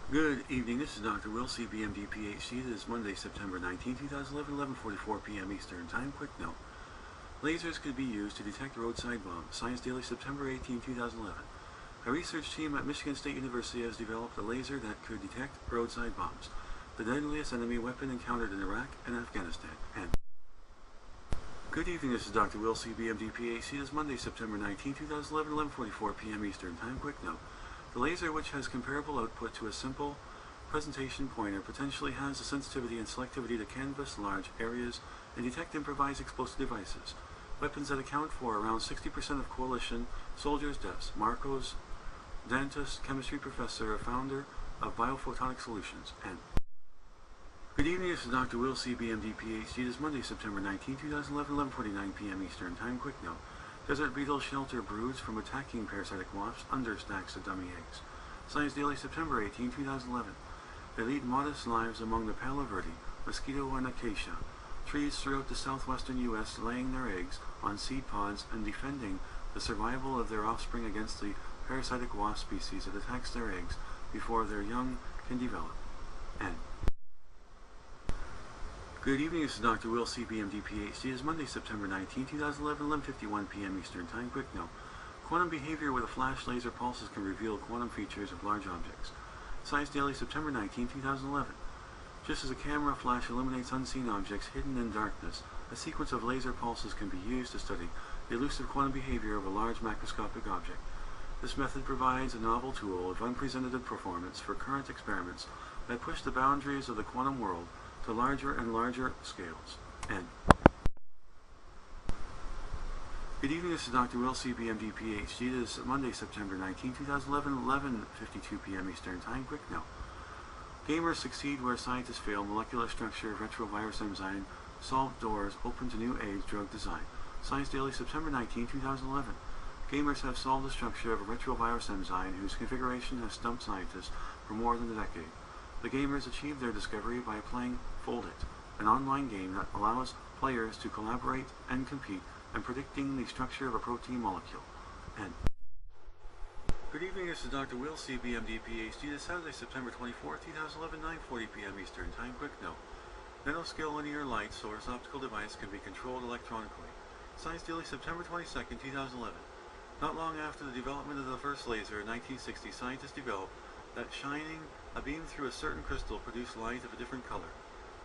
Good evening, this is Dr. Will, CBMD, PhD. It is Monday, September 19, 2011, 11:44 p.m. Eastern Time. Quick note. Lasers could be used to detect roadside bombs. Science Daily, September 18, 2011. A research team at Michigan State University has developed a laser that could detect roadside bombs, the deadliest enemy weapon encountered in Iraq and Afghanistan. And good evening, this is Dr. Will, CBMD, PhD. It is Monday, September 19, 2011, 11:44 p.m. Eastern Time. Quick note. The laser, which has comparable output to a simple presentation pointer, potentially has the sensitivity and selectivity to canvass large areas and detect improvised explosive devices, weapons that account for around 60% of coalition soldiers' deaths. Marcos Dantas, chemistry professor, founder of Biophotonic Solutions. And good evening, this is Dr. Will, CBMD, PhD. It is Monday, September 19, 2011, 11:49 p.m. Eastern Time. Quick note. Desert beetles shelter broods from attacking parasitic wasps under stacks of dummy eggs. Science Daily, September 18, 2011. They lead modest lives among the Palo Verde, mosquito, and acacia trees throughout the southwestern U.S., laying their eggs on seed pods and defending the survival of their offspring against the parasitic wasp species that attacks their eggs before their young can develop. And good evening, this is Dr. Will, CBMD, PhD. It is Monday, September 19, 2011, 11:51 p.m. Eastern Time. Quick note. Quantum behavior with a flash laser pulses can reveal quantum features of large objects. Science Daily, September 19, 2011. Just as a camera flash illuminates unseen objects hidden in darkness, a sequence of laser pulses can be used to study the elusive quantum behavior of a large macroscopic object. This method provides a novel tool of unprecedented performance for current experiments that push the boundaries of the quantum world to larger and larger scales. And good evening, this is Dr. Will, CBMD, PhD. It is Monday, September 19, 2011, 11:52 p.m. Eastern Time. Quick note. Gamers succeed where scientists fail. Molecular structure of retrovirus enzyme solved doors open to new age drug design. Science Daily, September 19, 2011. Gamers have solved the structure of a retrovirus enzyme whose configuration has stumped scientists for more than a decade. The gamers achieved their discovery by playing Fold It, an online game that allows players to collaborate and compete in predicting the structure of a protein molecule. And good evening, this is Dr. Will, CBMD, PhD. This Saturday, September 24, 2011, 9:40 p.m. Eastern Time. Quick note. Nanoscale linear light source optical device can be controlled electronically. Science Daily, September 22, 2011. Not long after the development of the first laser in 1960, scientists developed that shining a beam through a certain crystal produced light of a different color.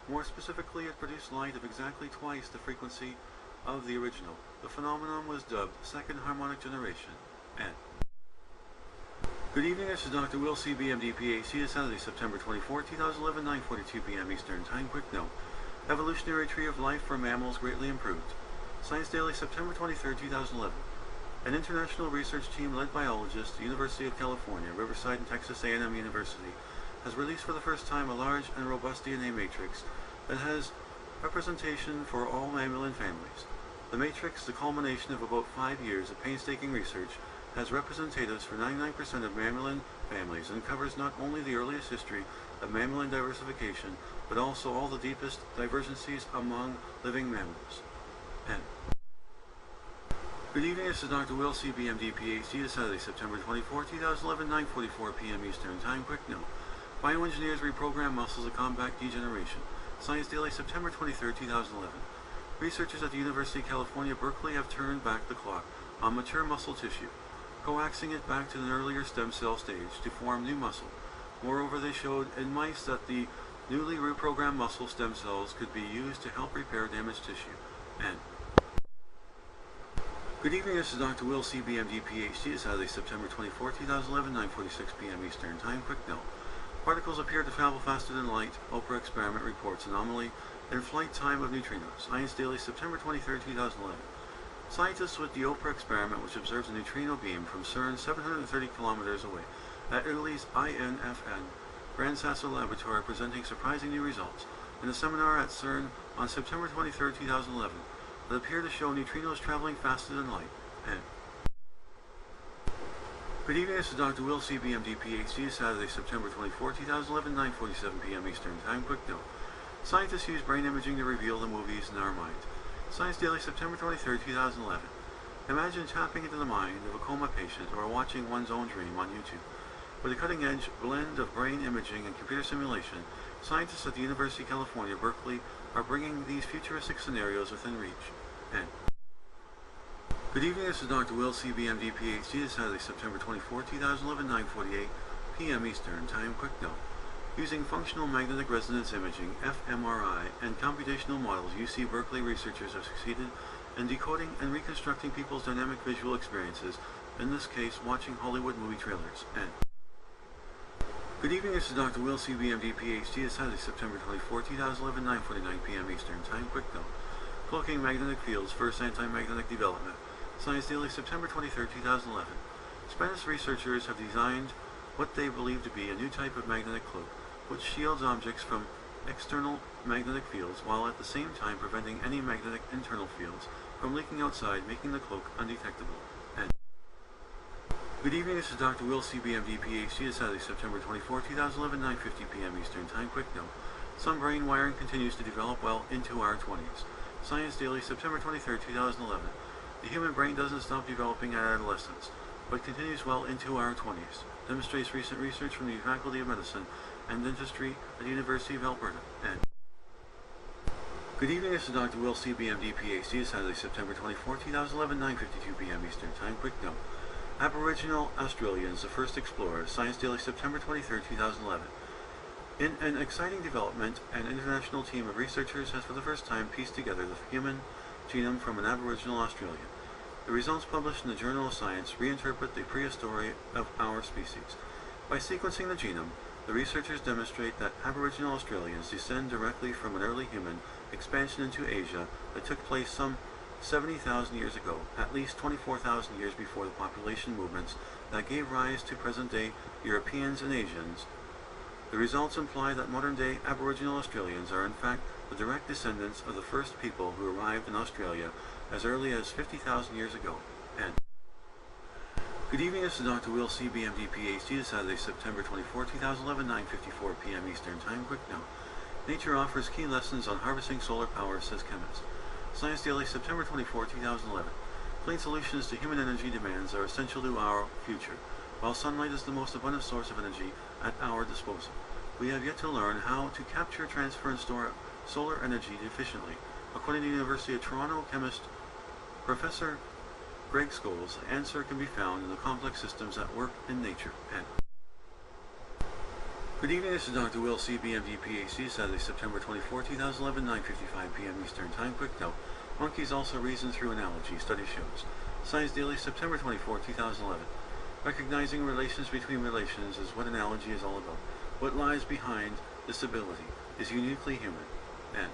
More specifically, it produced light of exactly twice the frequency of the original. The phenomenon was dubbed second harmonic generation. And good evening, this is Dr. Will, CBMD, PhD. It's Saturday, September 24, 2011, 9:42 p.m. Eastern Time. Quick note. Evolutionary tree of life for mammals greatly improved. Science Daily, September 23, 2011. An international research team led biologists, the University of California, Riverside, and Texas A&M University, has released for the first time a large and robust DNA matrix that has representation for all mammalian families. The matrix, the culmination of about 5 years of painstaking research, has representatives for 99% of mammalian families and covers not only the earliest history of mammalian diversification, but also all the deepest divergencies among living mammals. And good evening, this is Dr. Will, CBMD, PhD. It's Saturday, September 24, 2011, 9:44 p.m. Eastern Time. Quick note. Bioengineers reprogram muscles to combat degeneration. Science Daily, September 23, 2011. Researchers at the University of California, Berkeley have turned back the clock on mature muscle tissue, coaxing it back to an earlier stem cell stage to form new muscle. Moreover, they showed in mice that the newly reprogrammed muscle stem cells could be used to help repair damaged tissue. And good evening, this is Dr. Will, CBMD, PhD. It's Saturday, September 24, 2011, 9:46 p.m. Eastern Time. Quick note. Particles appear to travel faster than light. Oprah experiment reports anomaly in flight time of neutrinos. Science Daily, September 23, 2011. Scientists with the Oprah experiment, which observes a neutrino beam from CERN 730 kilometers away at Italy's INFN Gran Sasso Laboratory, are presenting surprising new results in a seminar at CERN on September 23, 2011, that appear to show neutrinos traveling faster than light. And good evening, this is Dr. Will, CBMD, PhD. Saturday, September 24, 2011, 9:47 p.m. Eastern Time. Quick note. Scientists use brain imaging to reveal the movies in our mind. Science Daily, September 23, 2011. Imagine tapping into the mind of a coma patient or watching one's own dream on YouTube. With a cutting-edge blend of brain imaging and computer simulation, scientists at the University of California, Berkeley are bringing these futuristic scenarios within reach. And good evening, this is Dr. Will, CBMD, PhD. This is Saturday, September 24, 2011, 9:48 p.m. Eastern Time. Quick note. Using functional magnetic resonance imaging, fMRI, and computational models, UC Berkeley researchers have succeeded in decoding and reconstructing people's dynamic visual experiences, in this case, watching Hollywood movie trailers. And good evening, this is Dr. Will, CBMD, PhD. It's Saturday, September 24, 2011, 9:49 p.m. Eastern Time. Quick note. Cloaking magnetic fields, first anti-magnetic development. Science Daily, September 23, 2011. Spanish researchers have designed what they believe to be a new type of magnetic cloak, which shields objects from external magnetic fields while at the same time preventing any magnetic internal fields from leaking outside, making the cloak undetectable. And good evening, this is Dr. Will, CBMD, PhD. It's Saturday, September 24, 2011, 9:50 p.m. Eastern Time. Quick note. Some brain wiring continues to develop well into our 20s. Science Daily, September 23, 2011. The human brain doesn't stop developing at adolescence, but continues well into our 20s, demonstrates recent research from the Faculty of Medicine and Dentistry at the University of Alberta. And good evening, this is Dr. Will, CBMD, PhD. It's Saturday, September 24, 2011, 9:52 p.m. Eastern Time. Quick note. Aboriginal Australians, the first explorers. Science Daily, September 23, 2011. In an exciting development, an international team of researchers has for the first time pieced together the human genome from an Aboriginal Australian. The results published in the Journal of Science reinterpret the prehistory of our species. By sequencing the genome, the researchers demonstrate that Aboriginal Australians descend directly from an early human expansion into Asia that took place some 70,000 years ago, at least 24,000 years before the population movements that gave rise to present-day Europeans and Asians. The results imply that modern-day Aboriginal Australians are in fact the direct descendants of the first people who arrived in Australia as early as 50,000 years ago. And good evening, this is Dr. Will, CBMD, PhD. It's Saturday, September 24, 2011, 9:54 p.m. Eastern Time. Quick note. Nature offers key lessons on harvesting solar power, says chemist. Science Daily, September 24, 2011. Clean solutions to human energy demands are essential to our future. While sunlight is the most abundant source of energy at our disposal, we have yet to learn how to capture, transfer, and store solar energy efficiently. According to the University of Toronto chemist Professor Greg Scholes, the answer can be found in the complex systems that work in nature. And good evening, this is Dr. Will, CBMD, PhD. Saturday, September 24, 2011, 9:55 p.m. Eastern Time. Quick note. Monkeys also reason through analogy, study shows. Science Daily, September 24, 2011. Recognizing relations between relations is what analogy is all about. What lies behind this ability is uniquely human. And